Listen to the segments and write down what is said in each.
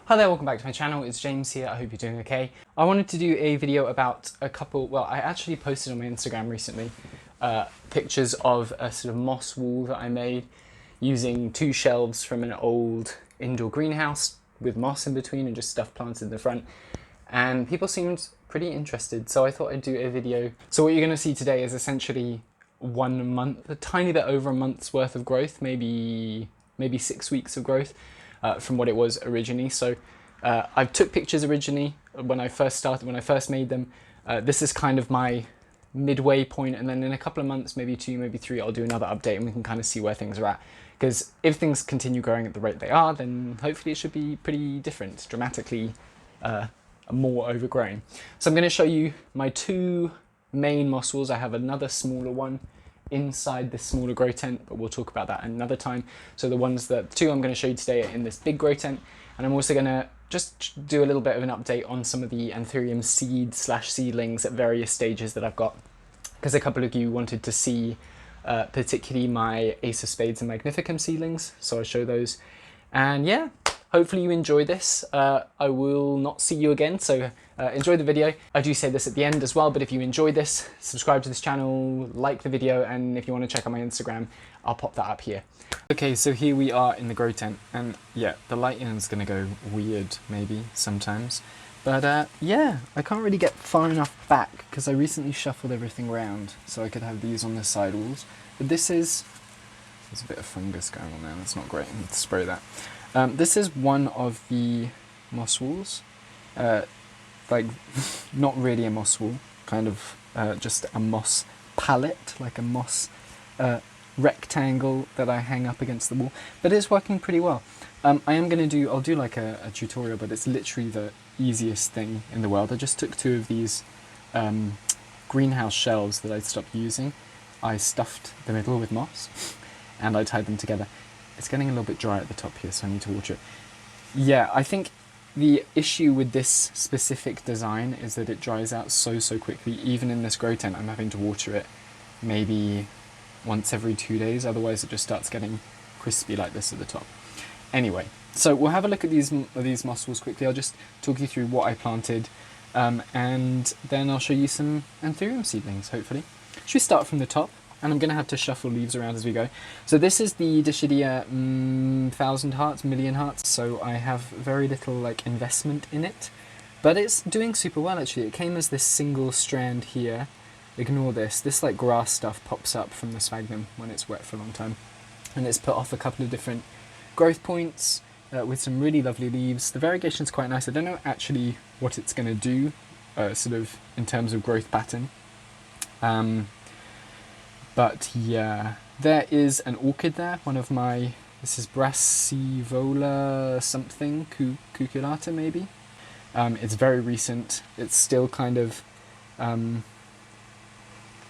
Hi there, welcome back to my channel. It's James here. I hope you're doing okay. I wanted to do a video about I actually posted on my Instagram recently pictures of a sort of moss wall that I made using two shelves from an old indoor greenhouse with moss in between and just stuff planted in the front. And people seemed pretty interested, so I thought I'd do a video. So what you're going to see today is essentially 1 month, a tiny bit over a month's worth of growth, maybe 6 weeks of growth. From what it was originally. So I took pictures originally when I first made them. This is kind of my midway point, and then in a couple of months, maybe 2, maybe 3, I'll do another update and we can kind of see where things are at. Because if things continue growing at the rate they are, then hopefully it should be pretty different, dramatically more overgrown. So I'm going to show you my two main moss walls. I have another smaller one inside this smaller grow tent, but we'll talk about that another time. So the two I'm going to show you today are in this big grow tent, and I'm also going to just do a little bit of an update on some of the Anthurium seedlings at various stages that I've got, because a couple of you wanted to see particularly my Ace of Spades and Magnificum seedlings, so I'll show those. And yeah, hopefully you enjoy this. I will not see you again, so enjoy the video. I do say this at the end as well, but if you enjoyed this, subscribe to this channel, like the video, and if you want to check out my Instagram, I'll pop that up here. Okay, so here we are in the grow tent, and yeah, the lighting is going to go weird maybe sometimes. But yeah, I can't really get far enough back because I recently shuffled everything around so I could have these on the side walls. But there's a bit of fungus going on there, that's not great, I need to spray that. This is one of the moss walls, like not really a moss wall, kind of just a moss palette, like a moss rectangle that I hang up against the wall, but it's working pretty well. I'll do like a tutorial, but it's literally the easiest thing in the world. I just took two of these greenhouse shelves that I'd stopped using. I stuffed the middle with moss and I tied them together. It's getting a little bit dry at the top here, so I need to water it. Yeah, I think the issue with this specific design is that it dries out so quickly. Even in this grow tent, I'm having to water it maybe once every 2 days, otherwise it just starts getting crispy like this at the top. Anyway, so we'll have a look at these moss walls quickly. I'll just talk you through what I planted, and then I'll show you some Anthurium seedlings, hopefully. Should we start from the top? And I'm going to have to shuffle leaves around as we go. So this is the Dischidia 1000 hearts, million hearts, so I have very little like investment in it. But it's doing super well actually. It came as this single strand here. Ignore this. This like grass stuff pops up from the sphagnum when it's wet for a long time. And it's put off a couple of different growth points with some really lovely leaves. The variegation's quite nice. I don't know actually what it's going to do sort of in terms of growth pattern. But yeah, there is an orchid there, this is Brassivola something, cuculata maybe. It's very recent, it's still kind of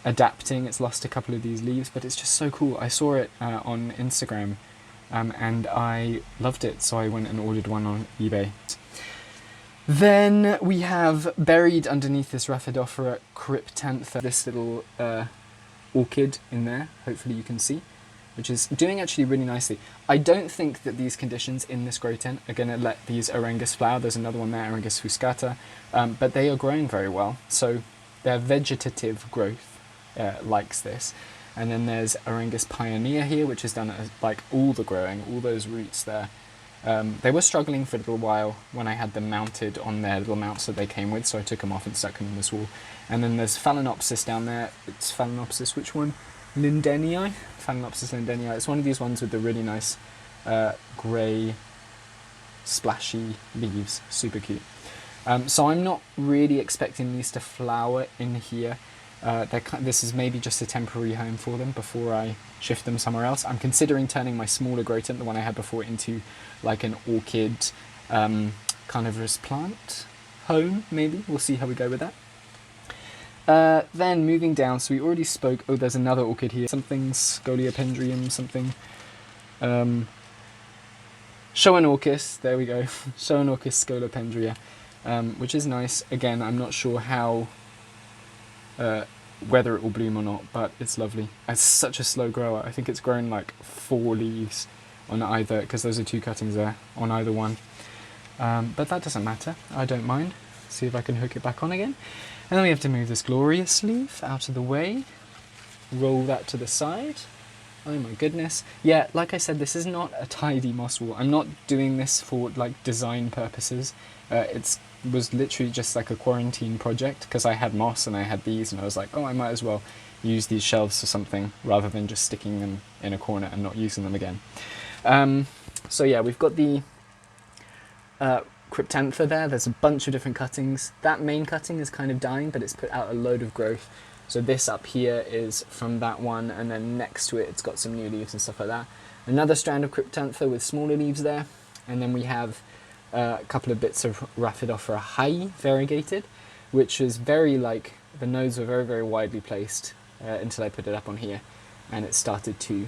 adapting, it's lost a couple of these leaves, but it's just so cool. I saw it on Instagram and I loved it, so I went and ordered one on eBay. Then we have buried underneath this Rhaphidophora cryptantha, this little orchid in there, hopefully you can see, which is doing actually really nicely. I don't think that these conditions in this grow tent are going to let these Arangus flower. There's another one there, Arangus fuscata, but they are growing very well. So their vegetative growth likes this. And then there's Arangus pioneer here, which has done like all the growing, all those roots there. They were struggling for a little while when I had them mounted on their little mounts that they came with, so I took them off and stuck them in this wall. And then there's Phalaenopsis down there. It's Phalaenopsis, which one? Lindenii? Phalaenopsis lindenii. It's one of these ones with the really nice grey splashy leaves. Super cute. So I'm not really expecting these to flower in here. This is maybe just a temporary home for them before I shift them somewhere else. I'm considering turning my smaller grow tent, the one I had before, into like an orchid carnivorous plant home, maybe. We'll see how we go with that. Then moving down, so we already spoke, oh there's another orchid here, something Scoliopendrium, something. Schoenorchis, there we go, Schoenorchis Scolopendria, which is nice. Again, I'm not sure how whether it will bloom or not, but it's lovely. It's such a slow grower. I think it's grown like 4 leaves on either, because those are 2 cuttings there, on either one. But that doesn't matter, I don't mind. See if I can hook it back on again. And then we have to move this glorious leaf out of the way, roll that to the side. Oh my goodness. Yeah, like I said, this is not a tidy moss wall. I'm not doing this for like design purposes. It was literally just like a quarantine project because I had moss and I had these and I was like, oh, I might as well use these shelves for something rather than just sticking them in a corner and not using them again. So yeah, we've got the Cryptantha there. There's a bunch of different cuttings. That main cutting is kind of dying, but it's put out a load of growth. So this up here is from that one, and then next to it, it's got some new leaves and stuff like that. Another strand of Cryptantha with smaller leaves there. And then we have a couple of bits of Rhaphidophora Hai variegated, which is very like, the nodes were very, very widely placed until I put it up on here. And it started to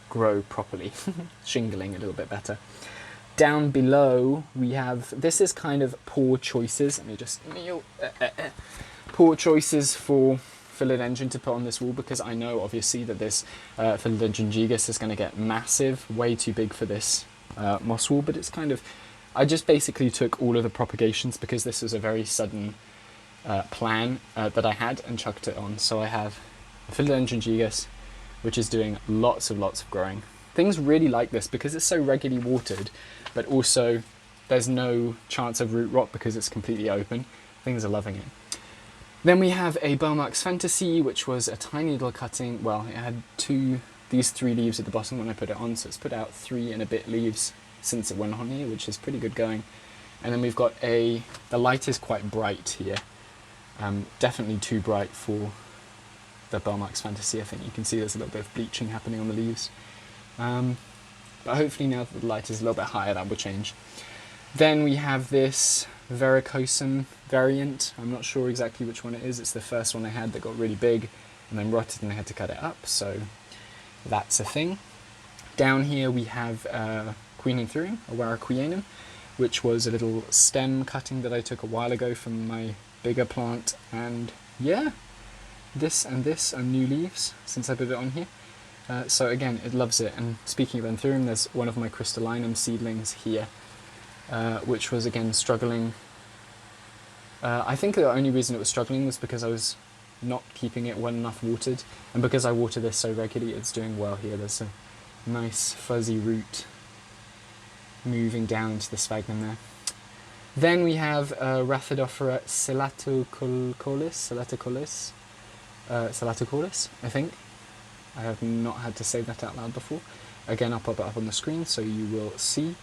grow properly, shingling a little bit better. Down below, we have, this is kind of poor choices. Let me just, poor choices for philodendron to put on this wall, because I know obviously that this philodendron gigas is going to get massive, way too big for this moss wall, but it's kind of, I just basically took all of the propagations because this was a very sudden plan that I had and chucked it on. So I have a philodendron gigas, which is doing lots of growing. Things really like this because it's so regularly watered, but also there's no chance of root rot because it's completely open. Things are loving it. Then we have a Belmarx Fantasy, which was a tiny little cutting. Well, it had these three leaves at the bottom when I put it on, so it's put out 3 and a bit leaves since it went on here, which is pretty good going. And then we've got the light is quite bright here. Definitely too bright for the Belmarx Fantasy. I think you can see there's a little bit of bleaching happening on the leaves. But hopefully now that the light is a little bit higher, that will change. Then we have this Varicosum variant. I'm not sure exactly which one it is. It's the first one I had that got really big and then rotted and I had to cut it up, so that's a thing. Down here we have Queen Anthurium, or Waraquianum, which was a little stem cutting that I took a while ago from my bigger plant, and yeah, this and this are new leaves since I put it on here. So again, it loves it. And speaking of Anthurium, there's one of my crystallinum seedlings here, which was again struggling. I think the only reason it was struggling was because I was not keeping it well enough watered, and because I water this so regularly, it's doing well here. There's a nice fuzzy root moving down into the sphagnum there. Then we have Rhaphidophora celaticolis, I think. I have not had to say that out loud before. Again, I'll pop it up on the screen so you will see.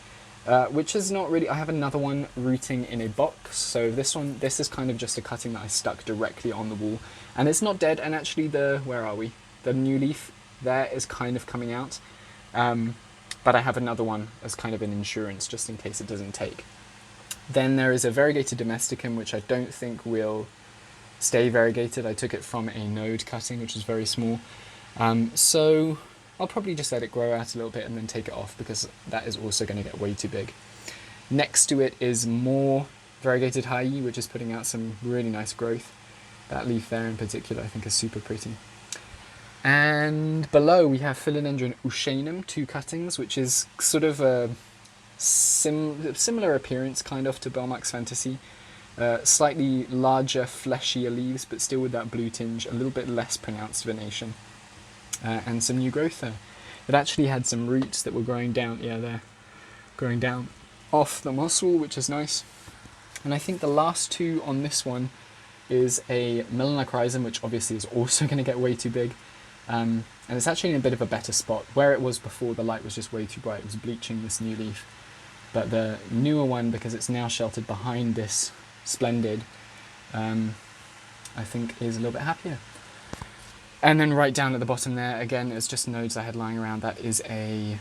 Which is not really, I have another one rooting in a box. So this is kind of just a cutting that I stuck directly on the wall. And it's not dead, and actually where are we? The new leaf there is kind of coming out. But I have another one as kind of an insurance just in case it doesn't take. Then there is a variegated domesticum, which I don't think will stay variegated. I took it from a node cutting, which is very small. So I'll probably just let it grow out a little bit and then take it off, because that is also going to get way too big. Next to it is more variegated Hai, which is putting out some really nice growth. That leaf there in particular I think is super pretty. And below we have Philodendron Ushanum, 2 cuttings, which is sort of a similar appearance kind of to Belmarx Fantasy. Slightly larger, fleshier leaves, but still with that blue tinge, a little bit less pronounced venation. And some new growth there. It actually had some roots that were growing down, yeah, they're growing down off the moss wall, which is nice. And I think the last 2 on this one is a Melanochrysum, which obviously is also going to get way too big. And it's actually in a bit of a better spot. Where it was before, the light was just way too bright. It was bleaching this new leaf. But the newer one, because it's now sheltered behind this Splendid, I think is a little bit happier. And then right down at the bottom there, again, it's just nodes I had lying around. That is a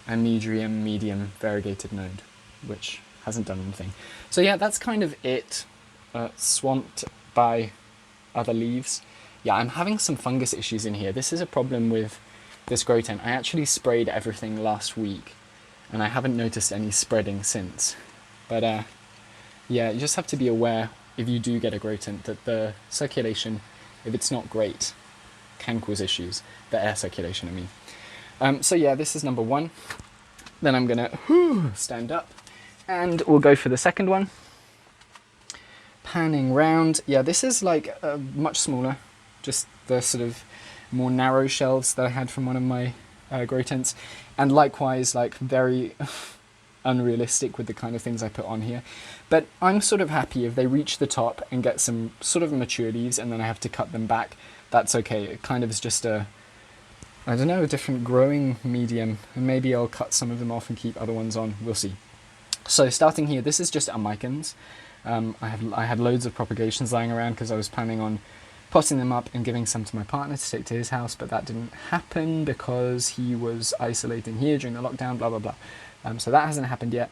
Anthurium medium variegated node, which hasn't done anything. So yeah, that's kind of it. Swamped by other leaves. Yeah, I'm having some fungus issues in here. This is a problem with this grow tent. I actually sprayed everything last week, and I haven't noticed any spreading since. But yeah, you just have to be aware, if you do get a grow tent, that the circulation, if it's not great, can cause issues. The air circulation, I mean. So yeah, this is number 1. Then I'm gonna stand up And we'll go for the second one. Panning round. Yeah, this is like much smaller. Just the sort of more narrow shelves that I had from one of my grow tents. And likewise, like very unrealistic with the kind of things I put on here. But I'm sort of happy if they reach the top and get some sort of mature leaves and then I have to cut them back. That's okay. It kind of is just a, I don't know, a different growing medium. And maybe I'll cut some of them off and keep other ones on. We'll see. So starting here, this is just Amicans. I had loads of propagations lying around because I was planning on potting them up and giving some to my partner to take to his house, but that didn't happen because he was isolating here during the lockdown, blah, blah, blah. So that hasn't happened yet.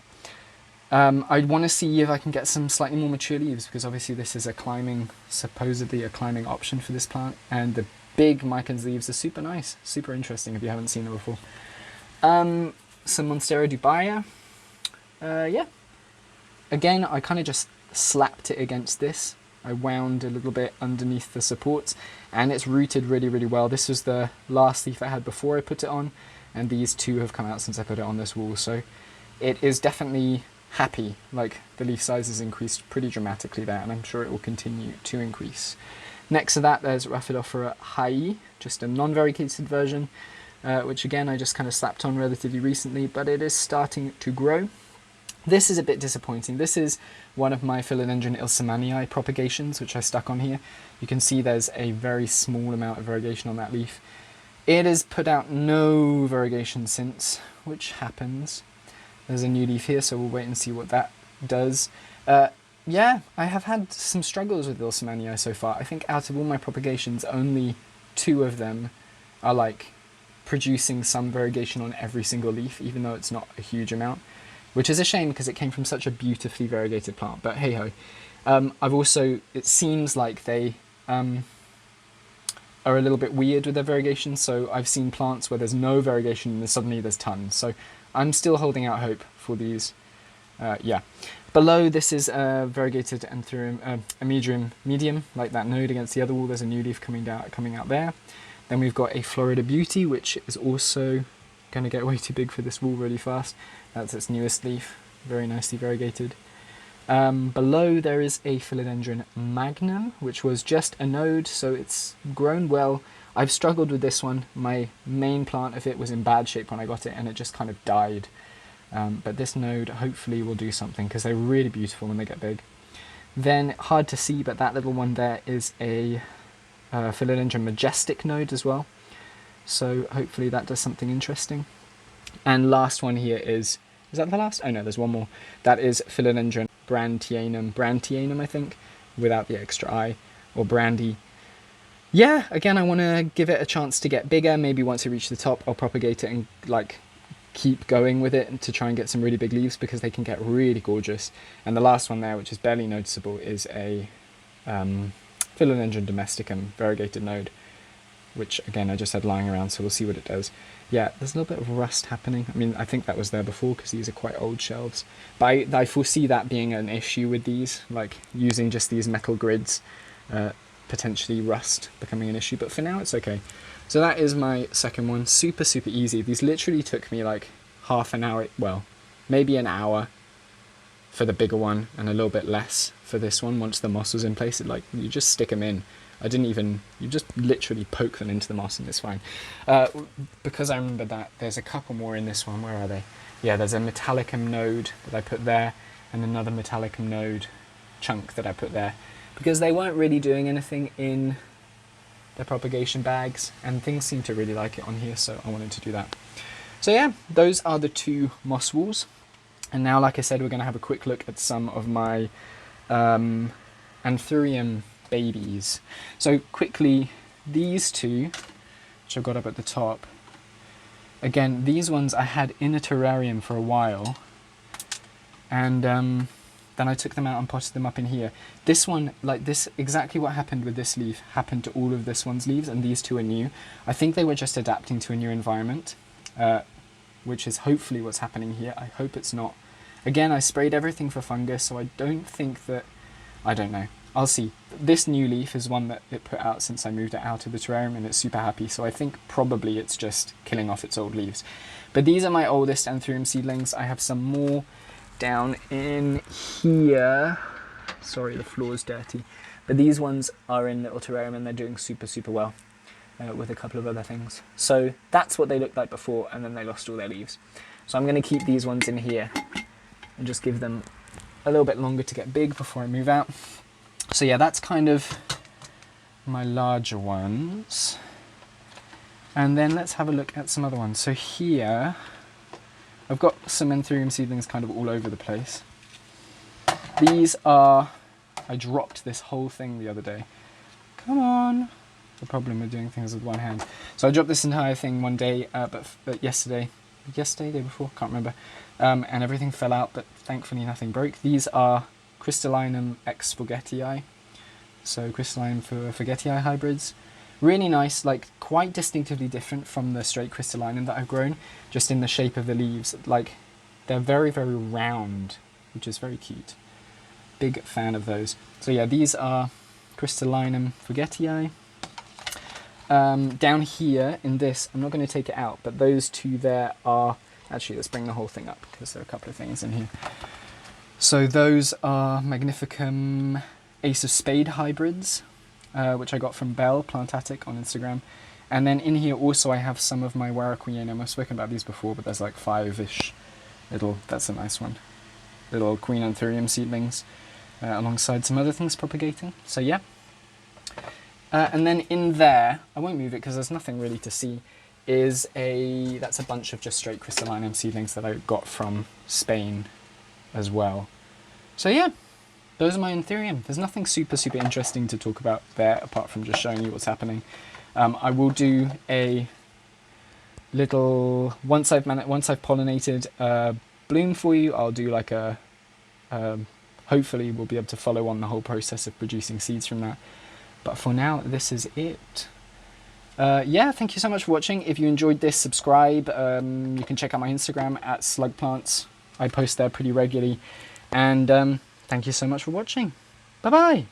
I want to see if I can get some slightly more mature leaves because obviously this is supposedly a climbing option for this plant, and the big Micans leaves are super nice, super interesting if you haven't seen them before. Some Monstera dubia. Yeah. Again, I kind of just slapped it against this. I wound a little bit underneath the supports and it's rooted really, really well. This was the last leaf I had before I put it on, and these two have come out since I put it on this wall. So it is definitely happy. Like, the leaf size has increased pretty dramatically there, and I'm sure it will continue to increase. Next to that, there's Rhaphidophora Hai, just a non-variegated version, which again I just kind of slapped on relatively recently, but it is starting to grow. This is a bit disappointing. This is one of my Philodendron ilsamanii propagations, which I stuck on here. You can see there's a very small amount of variegation on that leaf. It has put out no variegation since, which happens. There's a new leaf here, so we'll wait and see what that does. Yeah, I have had some struggles with ilsamanii so far. I think out of all my propagations, only 2 of them are like producing some variegation on every single leaf, even though it's not a huge amount. Which is a shame because it came from such a beautifully variegated plant, but hey ho. It seems like they are a little bit weird with their variegation, so I've seen plants where there's no variegation and then suddenly there's tons. So I'm still holding out hope for these. Yeah. Below this is a variegated Anthurium, Anthurium medium, like that node against the other wall. There's a new leaf coming out there. Then we've got a Florida Beauty, which is also going to get way too big for this wall really fast. That's its newest leaf, very nicely variegated. Below there is a Philodendron Magnum, which was just a node, so it's grown well. I've struggled with this one. My main plant of it was in bad shape when I got it, and it just kind of died. But this node hopefully will do something, because they're really beautiful when they get big. Then, hard to see, but that little one there is a Philodendron Majestic node as well. So hopefully that does something interesting. And last one here is that the last? Oh no, there's one more. That is Philodendron Brantianum, I think, without the extra I, or Brandy. Yeah, again, I want to give it a chance to get bigger. Maybe once it reaches the top, I'll propagate it and like keep going with it to try and get some really big leaves, because they can get really gorgeous. And the last one there, which is barely noticeable, is a Philodendron Domesticum variegated node, which again I just had lying around, so we'll see what it does. Yeah, there's a little bit of rust happening. I mean, I think that was there before because these are quite old shelves. But I foresee that being an issue with these, like using just these metal grids, potentially rust becoming an issue. But for now, it's okay. So that is my second one. Super, super easy. These literally took me like half an hour, well, maybe an hour for the bigger one and a little bit less for this one once the moss was in place. It, like, you just stick them in. You just literally poke them into the moss and it's fine. Because I remember that there's a couple more in this one. Where are they? Yeah, there's a Metallicum node that I put there and another Metallicum node chunk that I put there, because they weren't really doing anything in their propagation bags and things seem to really like it on here, so I wanted to do that. So yeah, those are the 2 moss walls. And now, like I said, we're going to have a quick look at some of my Anthurium babies. So quickly, these 2, which I've got up at the top, again, these ones I had in a terrarium for a while, and then I took them out and potted them up in here. This one, like this, exactly what happened with this leaf happened to all of this one's leaves, and these 2 are new. I think they were just adapting to a new environment, which is hopefully what's happening here. I hope it's not. Again, I sprayed everything for fungus, so I don't think that, I don't know. I'll see. This new leaf is one that it put out since I moved it out of the terrarium, and it's super happy, so I think probably it's just killing off its old leaves. But these are my oldest Anthurium seedlings. I have some more down in here. Sorry, the floor's dirty. But these ones are in little terrarium and they're doing super, super well with a couple of other things. So that's what they looked like before, and then they lost all their leaves. So I'm going to keep these ones in here and just give them a little bit longer to get big before I move out. So yeah, that's kind of my larger ones. And then let's have a look at some other ones. So here, I've got some Anthurium seedlings kind of all over the place. These are, I dropped this whole thing the other day. Come on. The problem with doing things with one hand. So I dropped this entire thing one day, but yesterday, day before, can't remember. And everything fell out, but thankfully nothing broke. These are Crystallinum ex Forgetii. So Crystallinum for Forgetii hybrids. Really nice, like quite distinctively different from the straight Crystallinum that I've grown, just in the shape of the leaves. Like, they're very, very round, which is very cute. Big fan of those. So yeah, these are Crystallinum Forgetii. Down here in this, I'm not going to take it out, but those two there are, actually let's bring the whole thing up because there are a couple of things in here. So those are Magnificum Ace of Spade hybrids, which I got from Belle Plantatic on Instagram. And then in here also I have some of my Warraqueanum. I've spoken about these before, but there's like 5-ish little, that's a nice one, little Queen Anthurium seedlings, alongside some other things propagating. So yeah. And then in there, I won't move it because there's nothing really to see, that's a bunch of just straight Crystallinum seedlings that I got from Spain as well. So yeah, those are my Anthurium. There's nothing super, super interesting to talk about there apart from just showing you what's happening. I will do a little, once I've pollinated a bloom for you, I'll do like a, hopefully we'll be able to follow on the whole process of producing seeds from that. But for now, this is it. Yeah, thank you so much for watching. If you enjoyed this, subscribe. You can check out my Instagram at slugplants. I post there pretty regularly. And thank you so much for watching. Bye-bye.